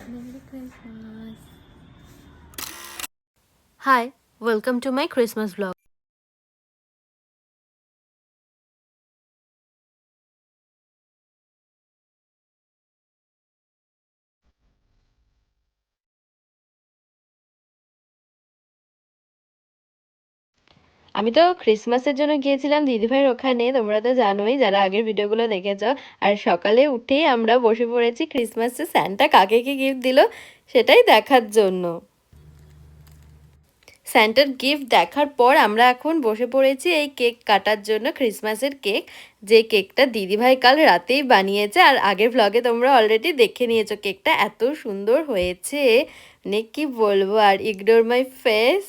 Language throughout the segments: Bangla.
Merry Christmas. Hi, welcome to my Christmas vlog. আমি তো ক্রিসমাসের জন্য গিয়েছিলাম দিদিভাইয়ের ওখানে, তোমরা তো জানোই যারা আগের ভিডিওগুলো দেখেছো। আর সকালে উঠেই আমরা বসে পড়েছি ক্রিসমাসে স্যান্টা কাকে কি গিফট দিল সেটাই দেখার জন্য। স্যান্টার গিফট দেখার পর আমরা এখন বসে পড়েছি এই কেক কাটার জন্য, ক্রিসমাসের কেক, যে কেকটা দিদিভাই কাল রাতেই বানিয়েছে। আর আগের ভ্লগে তোমরা অলরেডি দেখে নিয়েছো কেকটা এত সুন্দর হয়েছে, মানে কি বলবো। আর ইগনোর মাই ফেস,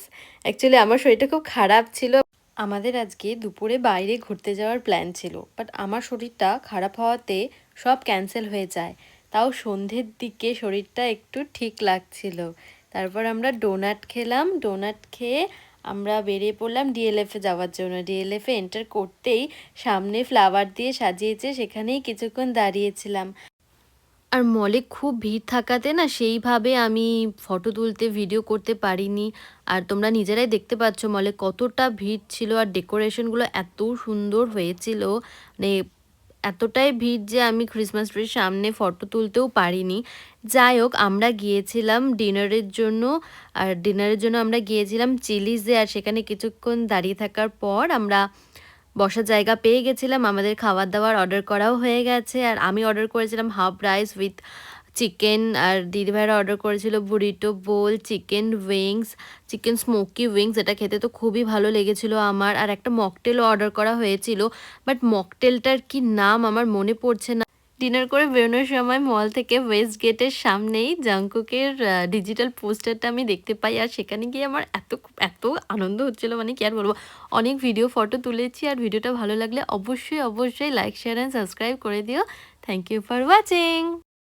অ্যাকচুয়ালি আমার শরীরটা খুব খারাপ ছিল। আমাদের আজকে দুপুরে বাইরে ঘুরতে যাওয়ার প্ল্যান ছিল, বাট আমার শরীরটা খারাপ হওয়াতে সব ক্যান্সেল হয়ে যায়। তাও সন্ধ্যের দিকে শরীরটা একটু ঠিক লাগছিল। তারপর আমরা ডোনাট খেলাম, ডোনাট খেয়ে আমরা বেরিয়ে পড়লাম ডিএলএফে যাওয়ার জন্য। ডিএলএফে এন্টার করতেই সামনে ফ্লাওয়ার দিয়ে সাজিয়েছে, সেখানেই কিছুক্ষণ দাঁড়িয়েছিলাম। আর মলে খুব ভিড় থাকাতে না সেইভাবে আমি ফটো তুলতে ভিডিও করতে পারিনি। আর তোমরা নিজেরাই দেখতে পাচ্ছ মলে কতটা ভিড় ছিল, আর ডেকোরেশনগুলো এত সুন্দর হয়েছিল, মানে এতটাই ভিড় যে আমি ক্রিসমাস ট্রির সামনে ফটো তুলতেও পারিনি। যাই হোক, আমরা গিয়েছিলাম ডিনারের জন্য। আর ডিনারের জন্য আমরা গিয়েছিলাম চিলিজে। আর সেখানে কিছুক্ষণ দাঁড়িয়ে থাকার পর আমরা বসার জায়গা পেয়ে গেছিলাম। আমাদের খাবার দাবার অর্ডার করাও হয়ে গেছে। আর আমি অর্ডার করেছিলাম হাফ রাইস উইথ চিকেন, আর দিদিভাইরা অর্ডার করেছিল burrito bowl, chicken wings, chicken smoky wings. এটা খেতে তো খুবই ভালো লেগেছিল আমার। আর একটা মকটেলও অর্ডার করা হয়েছিল, বাট মকটেলটার কি নাম আমার মনে পড়ছে না। ডিনার করে বেরোনোর সময় মল থেকে ওয়েস্ট গেটের সামনেই জাংকুকের ডিজিটাল পোস্টারটা আমি দেখতে পাই। আর সেখানে গিয়ে আমার এত এত আনন্দ হচ্ছিল, মানে কি আর বলবো। অনেক ভিডিও ফটো তুলেছি। আর ভিডিওটা ভালো লাগলে অবশ্যই অবশ্যই লাইক শেয়ার অ্যান্ড সাবস্ক্রাইব করে দিও। Thank you for watching.